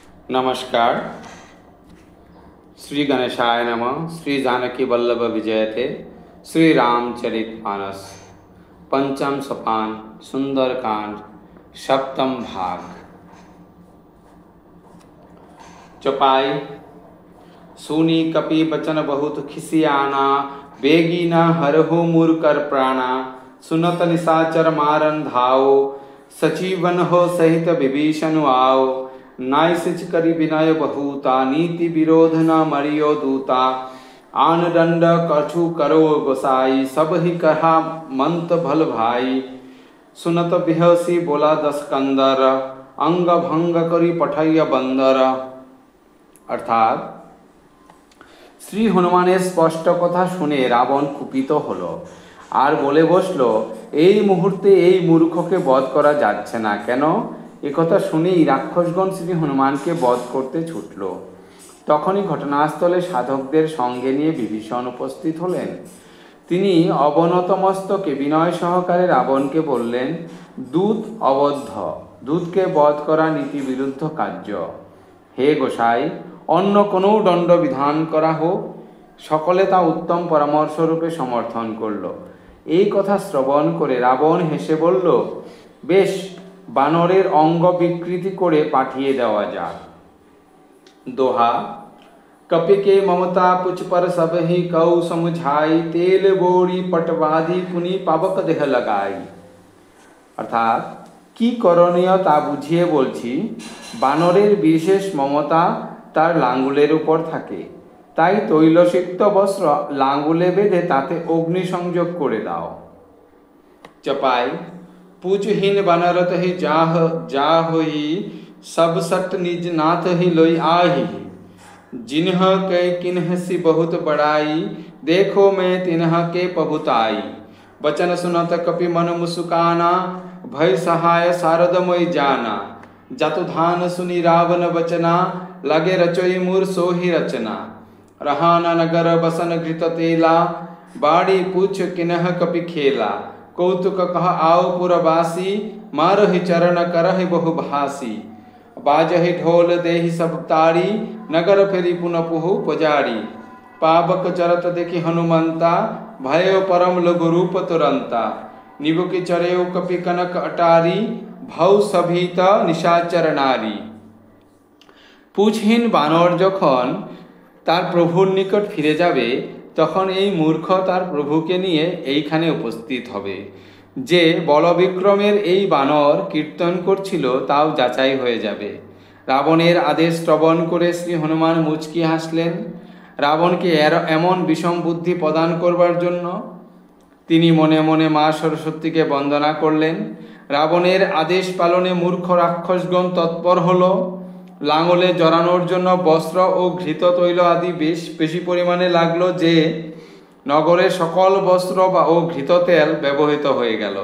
नमस्कार। श्री गणेशाय नमः। श्री जानकी वल्लभ विजयते। श्री रामचरितमानस। पंचम सोपान, सुंदरकांड, सप्तम भाग। चौपाई। सुनी कपि बचन बहुत खिसियाना, बेगी न हरहु मूर कर प्राणा। सुनत निशाचर मारन धाओ, सचिवन हो सहित विभीषण आओ। नाइसिच करि विनय बहुता, नीति विरोध न मरियो दूता। आन दंड कछु करो गोसाई, सब ही कहा मंत भल भाई। सुनत बिहसी बोला दस कंदर, अंग भंग करी पठैय बंदर। अर्थात श्री हनुमाনের স্পষ্ট কথা শুনে রাবণ কুপিত হলো আর বলে বসলো, এই মুহূর্তে এই মূর্খকে বধ করা যাচ্ছে না কেন? একথা শুনেই রাক্ষসগণ শ্রী হনুমানকে বধ করতে ছুটল। তখনই ঘটনাস্থলে সাধকদের সঙ্গে নিয়ে বিভীষণ উপস্থিত হলেন। তিনি অবনত মস্তকে বিনয় সহকারে রাবণকে বললেন, দূত অবদ্ধ, দূতকে বধ করা নীতি বিরুদ্ধ কার্য। হে গোসাই, অন্য কোনো দণ্ড বিধান করা হোক। সকলে তা উত্তম পরামর্শরূপে সমর্থন করল। এই কথা শ্রবণ করে রাবণ হেসে বলল, বেশ, বানরের অঙ্গ বিকৃতি করে পাঠিয়ে দেওয়া যাক। दोहा। कपि के ममता पुछ पर सब ही कौ समझाई, तेल बोड़ी पटवादी पुनि पावक देह लगाई। अर्थात কি করণীয় তা বুঝিয়ে বলছি। বানরের বিশেষ মমতা তার লাঙ্গুলের উপর থাকে, তাই তৈলসিক্ত বস্ত্র লাঙ্গুলে বেঁধে তাতে অগ্নিসংযোগ করে দাও। चपाई। पूजहीन बनरत ही जा होई, सब सट निज नाथ ही लोई आही। जिन्ह के किन्ह सी बहुत बड़ाई, देखो मैं तिन्ह के पहुताई। बचन सुनत कपि मन मुसुकाना, भय सहाय शारदमय जाना। जतुधान सुनी रावण बचना, लगे रचोई मूर सोही रचना। रहाना नगर बसन घृत तेला, बाड़ी पूछ किन्ह कपि खेला। कौतुक कह आओ पुरवासी, मारहि चरण करहि बहु भासी। बाजहि ढोल देहि सब तारी, नगर फेरी पुन पुहु पुजारी। पावक चरत देखि हनुमंता, भयो परम लघु रूप तुरंता। निबुकि चरेउ कपि कनक अटारी, भौ सभीत निशाचर नारी। पूछहीन বানর যখন তার প্রভুর নিকট ফিরে যাবে, তখন এই মূর্খ তার প্রভুকে নিয়ে এইখানে উপস্থিত হবে। যে বলবিক্রমের এই বানর কীর্তন করছিল তাও যাচাই হয়ে যাবে। রাবণের আদেশ শ্রবণ করে শ্রী হনুমান মুচকি হাসলেন। রাবণকে এমন বিষম বুদ্ধি প্রদান করবার জন্য তিনি মনে মনে মা সরস্বতীকে বন্দনা করলেন। রাবণের আদেশ পালনে মূর্খ রাক্ষসগণ তৎপর হল। লাঙলে জড়ানোর জন্য বস্ত্র ও ঘৃত তৈল আদি বেশি পরিমাণে লাগলো, যে নগরের সকল বস্ত্র ও ঘৃত তেল ব্যবহৃত হয়ে গেল।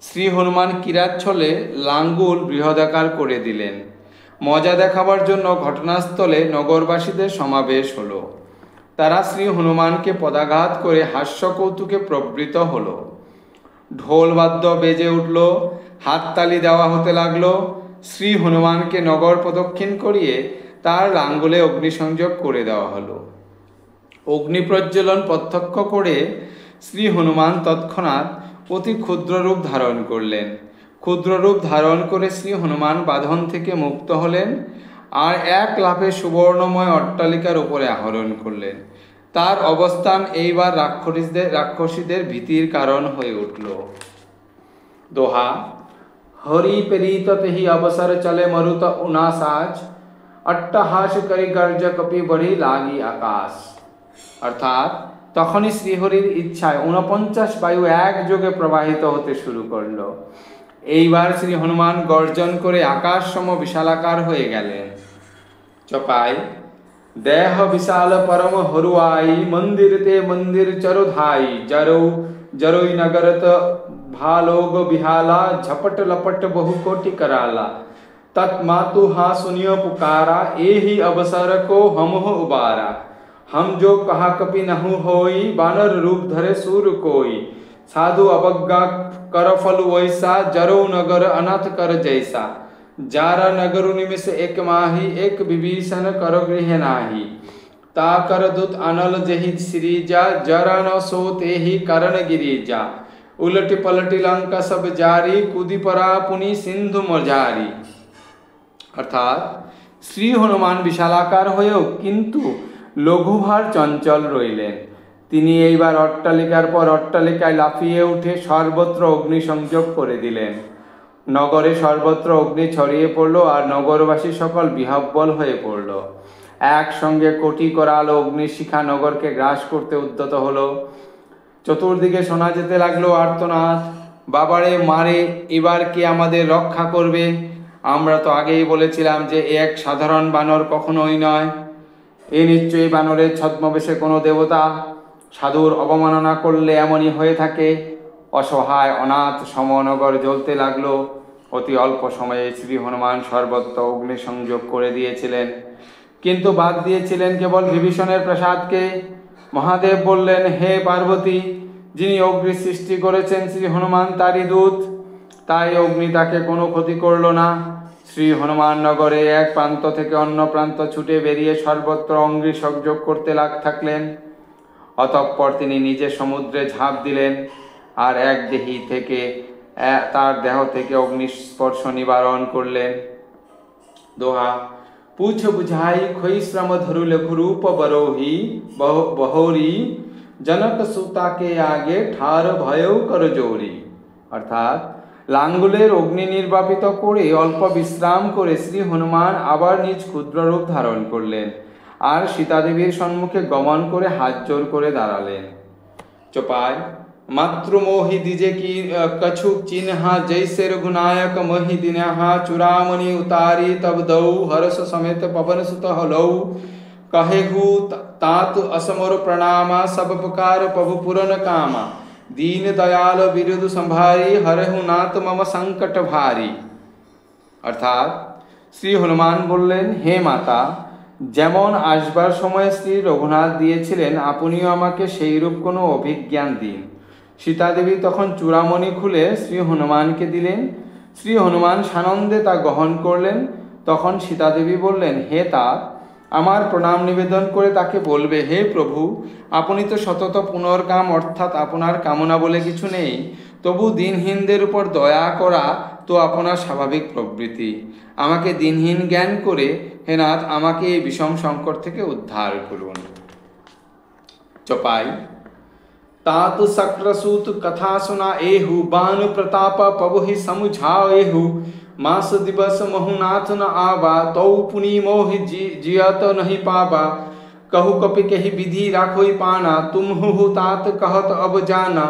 শ্রী হনুমান কিরাচ্ছলে লাঙ্গুল বৃহদাকার করে দিলেন। মজা দেখাবার জন্য ঘটনাস্থলে নগরবাসীদের সমাবেশ হলো। তারা শ্রী হনুমানকে পদাঘাত করে হাস্য কৌতুকে প্রবৃত হলো। ঢোলবাদ্য বেজে উঠল, হাততালি দেওয়া হতে লাগলো। শ্রী হনুমানকে নগর প্রদক্ষিণ করিয়ে তার লাঙ্গলে অগ্নিসংযোগ করে দেওয়া হলো। অগ্নি প্রজ্বলন প্রত্যক্ষ করে শ্রী হনুমান তৎক্ষণাৎ অতি ক্ষুদ্র রূপ ধারণ করলেন। ক্ষুদ্র রূপ ধারণ করে শ্রী হনুমান বাঁধন থেকে মুক্ত হলেন আর এক লাফে সুবর্ণময় অট্টালিকার উপরে আরোহণ করলেন। তার অবস্থান এইবার রাক্ষসীদের ভীতির কারণ হয়ে উঠল। दोहा। हरि प्रीत ही अवसर चले मरुत उनासाज, अट्टहास करी गर्ज कपि बढ़ी लागी आकाश। अर्थात তখনই শ্রীহরির ইচ্ছায় 49 বায়ু একযোগে প্রবাহিত হতে শুরু করল। এইবার শ্রী হনুমান গর্জন করে আকাশ সম বিশালাকার হয়ে গেলেন। চপাই। দেহ বিশাল পরম হরুয়াই, মন্দির তে মন্দির চরুধাই। जरोई नगरत भालोग बिहाला, झपट लपट बहु कोटि कराला। तत्मातु हा सुनियो पुकारा, एहि अवसर को हमहो उबारा। हम जो कहा कपि नहु होई, बानर रूप धरे सूर कोई। साधु अवज्ञा कर फल वैसा, जरो नगर अनाथ कर जैसा। जारा नगरु निमिष एक माही एक विभीषण करो गृह नाही ता कर दूत अनल जहि श्रीजा जरा न सो तेहि करण गिरिजा उलटी पलटी लंका सब जारी कुदी परा पुनि सिंधु मजारी। अर्थात श्री हनुमान विशालाकार हয়েও কিন্তু লঘুভার চঞ্চল রইলেন। তিনি এইবার অট্টালিকার পর অট্টালিকায় লাফিয়ে উঠে সর্বত্র অগ্নিসংযোগ করে দিলেন। নগরে সর্বত্র অগ্নি ছড়িয়ে পড়ল আর নগরবাসী সকল বিহ্বল হয়ে পড়ল। একসঙ্গে কোটি করাল অগ্নিশিখা নগরকে গ্রাস করতে উদ্যত হলো। চতুর্দিকে শোনা যেতে লাগলো আর্তনাদ, বাবারে মারে, এবার কে আমাদের রক্ষা করবে? আমরা তো আগেই বলেছিলাম যে এক সাধারণ বানর কখনোই নয়, এ নিশ্চয়ই বানরের ছদ্মবেশে কোনো দেবতা। সাধুর অবমাননা করলে এমনই হয়ে থাকে। অসহায় অনাথ সমনগর জ্বলতে লাগলো। অতি অল্প সময়ে শ্রী হনুমান সর্বত্র অগ্নিসংযোগ করে দিয়েছিলেন, কিন্তু বাদ দিয়েছিলেন কেবল বিভীষণের প্রাসাদকে। মহাদেব বললেন, হে পার্বতী, যিনি অগ্নি সৃষ্টি করেছেন শ্রী হনুমান তারই দূত, তাই অগ্নি তাকে কোনো ক্ষতি করল না। শ্রী হনুমান নগরে এক প্রান্ত থেকে অন্য প্রান্ত ছুটে বেরিয়ে সর্বত্র অগ্নিসংযোগ করতে থাকলেন। অতঃপর তিনি নিজে সমুদ্রে ঝাঁপ দিলেন আর এক দেহি থেকে তার দেহ থেকে অগ্নিস্পর্শ নিবারণ করলেন। দোহা, पूछ बुझाई खोई श्रम धरु लघु रूप बरोही बहोरी जनक सुता के आगे ठार भयौ कर जोरी। अर्थात लांगुलेर अग्नि निर्वापित करे अल्प विश्राम करे श्री हनुमान आबार निज क्षुद्र रूप धारण करलेन और सीता देवीर सम्मुखे गमन करे हाथ जोर करे दाड़ालेन। चौपाई, मातृमोहि दिजे की कछुक चिन्हा जैसे रघुनायक मोहि दिनहा चूड़ामणि उतारी तब दऊ हर्ष समेत पवन सुत हलऊ कहेहु तात असमर प्रणामा सब पुकार प्रभु पुरन कामा दीन दयाल विरुद्ध संभारी हरहु नाथ मम संकट भारी। अर्थात श्री हनुमान बोलें, हे माता, যেমন আসবার সময় শ্রী রঘুনাথ দিয়েছিলেন আপনিও আমাকে সেই রূপ কোনো অভিজ্ঞান দিন। সীতা দেবী তখন চূড়ামণি খুলে শ্রী হনুমানকে দিলেন। শ্রী হনুমান সানন্দে তা গ্রহণ করলেন। তখন সীতা দেবী বললেন, হে तात, আমার প্রণাম নিবেদন করে তাকে বলবে, হে প্রভু, আপনি তো সতত পুনর্কাম, অর্থাৎ আপনার কামনা বলে কিছু নেই, তবু দিনহীনদের উপর দয়া করা তো আপনার স্বাভাবিক প্রবৃত্তি। আমাকে দিনহীন জ্ঞান করে হে নাথ আমাকে এই বিষম সংকট থেকে উদ্ধার করুন। चौपाई, तात शक्रसूत कथा सुना एहु बान प्रताप पवहि समुझाएहु मास दिवस महुनाथ न आवा तौ पुनि मोहि जियत नहीं पावा कहु कपि कही विधि राखोई पाना तुम हु तात कहत अब जाना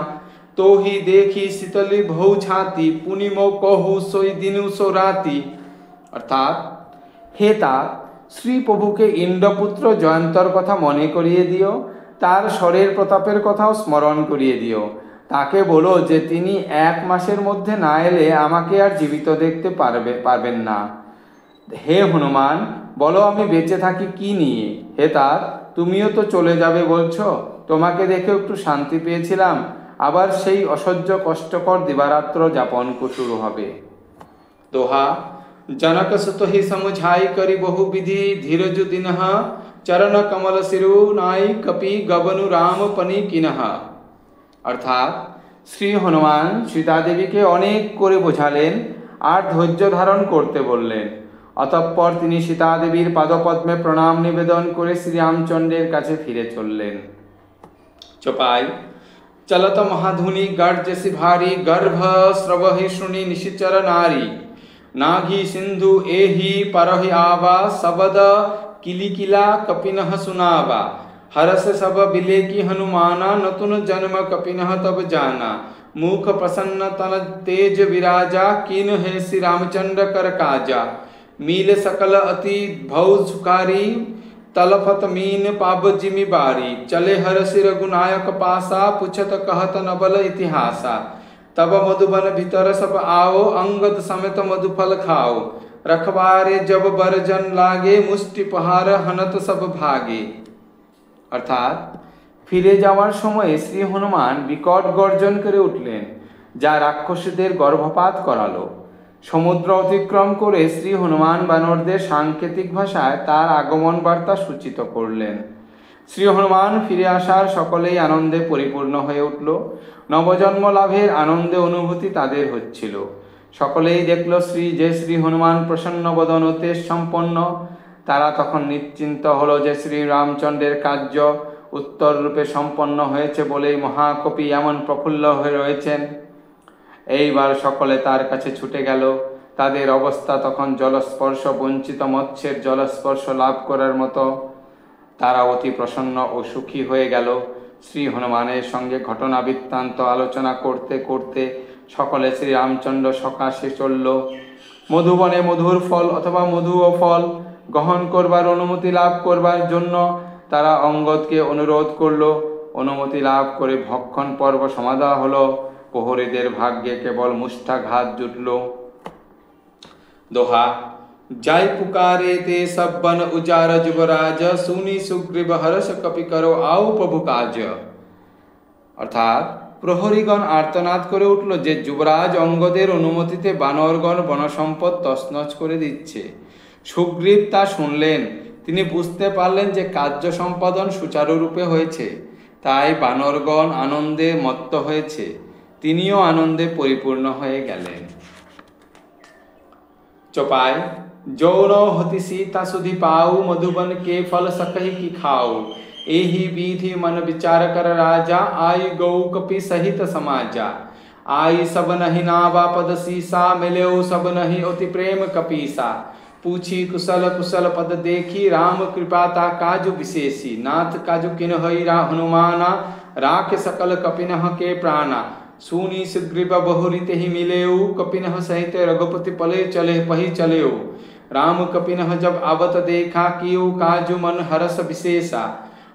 तो ही देखी शीतली भौ छाती पुनि मो कहु सोई दिनु सो राती। अर्थात, हे तात, श्री प्रभुके इंद्रपुत्र जयंतर कथा मने करिए दिओ, तार शरेर प्रतापेर कथाओ स्मरण करिए दिओ। ताके बोलो जे तिनी एक मासेर मध्य ना एले आमाके आर जीवित देखते पारबेन ना। हे हनुमान, बोलो आमी बेঁচে থাকি কি নিয়ে? হে तात, তুমিও তো চলে যাবে বলছো, তোমাকে দেখে একটু শান্তি পেয়েছিলাম, আবার সেই অসহ্য কষ্টকর দিবারাত্র যাপন শুরু হবে। दोहा, जनक सुत ही समुझाई करी बहु विधि धीरज दिनह चरण कमल सिरु नाई कपि गबनु राम पनी किनह। अर्थात श्री हनुमान सीता देवी के अनेक करे बोझालेन और धैर्य धारण करते बोललेन। अतःपर तिनी सीता देवीर पादपद्मे प्रणाम निवेदन करे श्री रामचंद्रेर काछे फिरे चललेन। चौपाई, चलत महाधुनि गर्जसि भारी गर्भ स्रवहि शुनि निशिचर नारी नाघी सिंधु एहि परहि आवा सबद किलिकिला कपिनह सुनावा हरस सब बिले की हनुमाना नतुन जन्म कपिनह तब जाना मुख प्रसन्न तन तेज विराजा कीन है श्री रामचंद्र कर काजा मील सकल अति भौ सुकारी तलफत मीन पाब जिमि बारी चले हरसि रघुनायक पासा पुछत कहत नबल इतिहासा तब मधुबन भीतर सब आओ अंगद समेत मधुफल खाओ रखवारे जब बरजन लागे मुष्टि पहार हनत सब भागे। अर्थात फिरे जावार समय श्री हनुमान विकट गर्जन करे उठलेन, जा राक्षसীদের गर्भपात करालो। সমুদ্র অতিক্রম করে শ্রী হনুমান বানরদের সাংকেতিক ভাষায় তার আগমন বার্তা সূচিত করলেন। শ্রী হনুমান ফিরে আসার সকলেই আনন্দে পরিপূর্ণ হয়ে উঠল। নবজন্ম লাভের আনন্দে অনুভূতি তাদের হচ্ছিল। সকলেই দেখল শ্রী হনুমান প্রসন্ন বদন ও তেজ সম্পন্ন। তারা তখন নিশ্চিন্ত হলো যে শ্রী রামচন্দ্রের কার্য উত্তর রূপে সম্পন্ন হয়েছে বলেই মহাকপি এমন প্রফুল্ল হয়ে রয়েছেন। এইবার সকলে তার কাছে ছুটে গেল। তাদের অবস্থা তখন জলস্পর্শ বঞ্চিত মৎস্যের জলস্পর্শ লাভ করার মতো। তারা অতি প্রসন্ন ও সুখী হয়ে গেল। শ্রী হনুমানের সঙ্গে ঘটনা বৃত্তান্ত আলোচনা করতে করতে সকলে শ্রী রামচন্দ্র সকাশে চলল। মধুবনে মধুর ফল অথবা মধু ও ফল গ্রহণ করবার অনুমতি লাভ করবার জন্য তারা অঙ্গদকে অনুরোধ করল। অনুমতি লাভ করে ভক্ষণ পর্ব সমাধা হলো। প্রহরীদের ভাগ্যে কেবল মুষ্ঠাঘাত জুটল। দোহা जय पुकारे ते सब बन उजार जुबराज सुनी सुग्रीव हर्ष कपि करो आओ प्रभु काज। অর্থাৎ প্রহরীগণ আর্তনাদ করে উঠল যে যুবরাজ অঙ্গদের অনুমতিতে বানরগণ বনসম্পদ তছনছ করে দিচ্ছে। সুগ্রীব তা শুনলেন। তিনি বুঝতে পারলেন যে কার্য সম্পাদন সুচারুরূপে হয়েছে, তাই বানরগণ আনন্দে মত্ত হয়েছে। তিনিও আনন্দে পরিপূর্ণ হয়ে গেলেন। चौपाई जौनो हति सीता सुधि पाऊ मधुबन के फल सकहि की खाऊ। एहि विधि मन विचार कर राजा आई गौ कपि सहित समाजा। आई सब नहीं नावा पद सीसा मिल्यो सब नहीं अति प्रेम कपीसा। पूछी कुशल कुशल पद देखी राम कृपाता काजु विशेषी। नाथ काजु किन्हई हनुमाना राख सकल कपिनह के प्राणा। सुनी सुग्रीव बहुरी तेहि मिलेऊ कपिनह सहित रघुपति पले चले पही चलेऊ। राम कपिनह जब आवत देखा कियो काजु मन हरस विशेषा।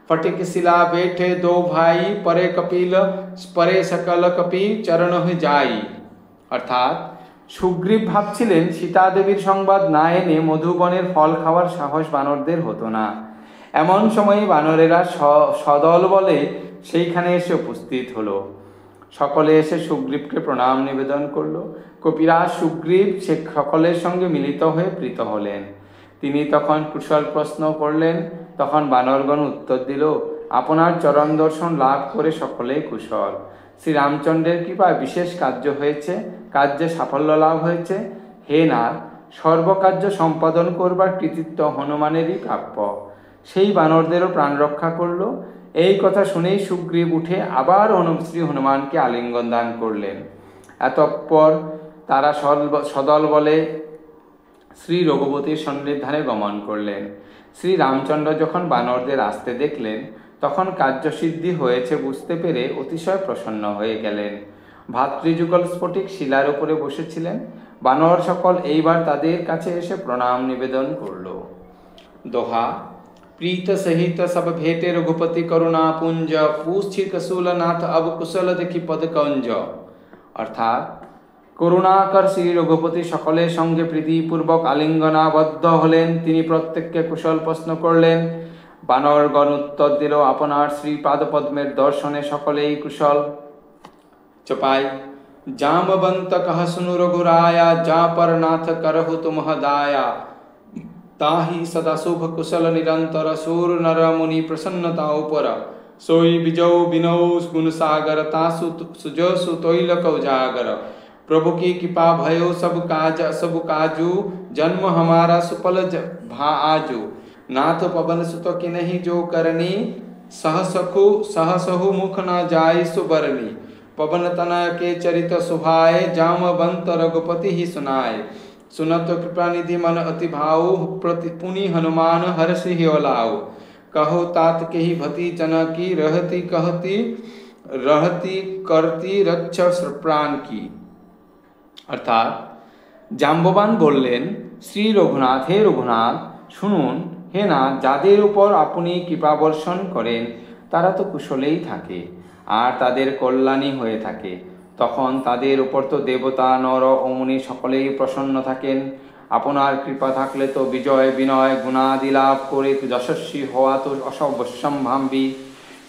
फटिक शिला बैठे दो भाई परे कपिल परे सकल कपि चरण जाई। অর্থাৎ সুগ্রীব ভাবছিলেন সীতা দেবীর সংবাদ না এনে মধুবনের ফল খাওয়ার সাহস বানরদের হতো না। এমন সময় বানরেরা সদল বলে সেইখানে এসে উপস্থিত হলো। সকলে এসে সুগ্রীবকে প্রণাম নিবেদন করল। কপিরাজ সুগ্রীব সে সকলের সঙ্গে মিলিত হয়ে প্রীত হলেন। তিনি তখন কুশল প্রশ্ন করলেন। তখন বানরগণ উত্তর দিল, আপনার চরণ দর্শন লাভ করে সকলেই কুশল। শ্রী রামচন্দ্রের কৃপায় বিশেষ কার্য হয়েছে, কার্যে সাফল্য লাভ হয়েছে। হে নাথ, সর্বকার্য সম্পাদন করবার কৃতিত্ব হনুমানেরই প্রাপ্য। সেই বানরদেরও প্রাণ রক্ষা করল। এই কথা শুনেই সুগ্রীব উঠে আবার শ্রী হনুমানকে আলিঙ্গন দান করলেন। এতঃপর তারা সদল বলে শ্রী রঘুপতির সন্নিধানে গমন করলেন। শ্রী রামচন্দ্র যখন বানরদের আসতে দেখলেন তখন কার্যসিদ্ধি হয়েছে বুঝতে পেরে অতিশয় প্রসন্ন হয়ে গেলেন। ভাতৃযুগল স্ফটিক শিলার উপরে বসেছিলেন। বানর সকল এইবার তাদের কাছে এসে প্রণাম নিবেদন করল। দোহা प्रीत सहित सब भेटे रघुपति करुणा पुंज पूछी कसूलनाथ अब कुशल देखी पद कंज। অর্থাৎ করুণাকর শ্রী রঘুপতি সকলের সঙ্গে প্রীতিপূর্বক আলিঙ্গনাবদ্ধ হলেন। তিনি প্রত্যেককে কুশল প্রশ্ন করলেন। বানরগণ উত্তর দিল, আপনার শ্রী পাদপদ্মের দর্শনে সকলেই কুশল। চপাই জামবন্ত কহ সুनु रघुराया जा पर नाथ करहु तुम दाया। ताहि सदा शुभ कुशल निरंतर सूर नर मुनि प्रसन्नता ऊपर। सोई बिजौ बिनौ गुण सागर तासु सुजसु तोइलक उजागर। प्रभु की कृपा भयो सब काजू जन्म हमारा सुपल भा आजू। नाथ पवन सुत की नहीं जो करनी सहसहु मुख न जाय सुबरनी। पवन तनय के चरित सुहाय जामवंत रघुपति ही सुनाय। सुनत कृपा निधि मन अति भाऊ प्रति पुनि हनुमान हर्षि हिलाऊ। कहो तात के ही भति जनकी रहती कहती रहती करती रक्ष प्राण की। অর্থাৎ জাম্ববান বললেন, শ্রী রঘুনাথ, হে রঘুনাথ শুনুন। হে নাথ, যাদের উপর আপনি কৃপা বর্ষণ করেন তারা তো কুশলেই থাকে আর তাদের কল্যাণী হয়ে থাকে। তখন তাদের উপর তো দেবতা নর ও মুনি সকলেই প্রসন্ন থাকেন। আপনার কৃপা থাকলে তো বিজয় বিনয় গুণাদি লাভ করে যশস্বী হওয়া তো অসম্ভাবী।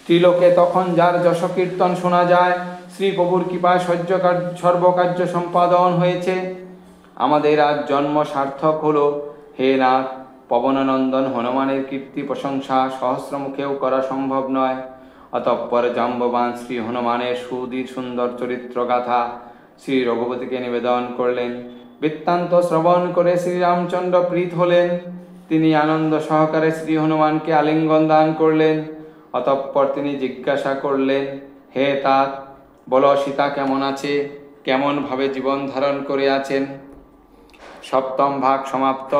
ত্রিলোকে তখন যার যশ কীর্তন শোনা যায়, শ্রী প্রভুর কৃপায় সর্বকার্য সম্পাদন হয়েছে। আমাদের আজ জন্ম সার্থক হলো। হে নাথ, পবননন্দন হনুমানের কীর্তি প্রশংসা সহস্র মুখেও করা সম্ভব নয়। অতঃপর জাম্ববান শ্রী হনুমানের সুদীর সুন্দর চরিত্র গাথা শ্রী রঘুপতিকে নিবেদন করলেন। বৃত্তান্ত শ্রবণ করে শ্রীরামচন্দ্র প্রীত হলেন। তিনি আনন্দ সহকারে শ্রী হনুমানকে আলিঙ্গন দান করলেন। অতঃপর তিনি জিজ্ঞাসা করলেন, হে तात, বলো সীতা কেমন আছে, কেমন ভাবে জীবন ধারণ করে আছেন। সপ্তম ভাগ সমাপ্ত।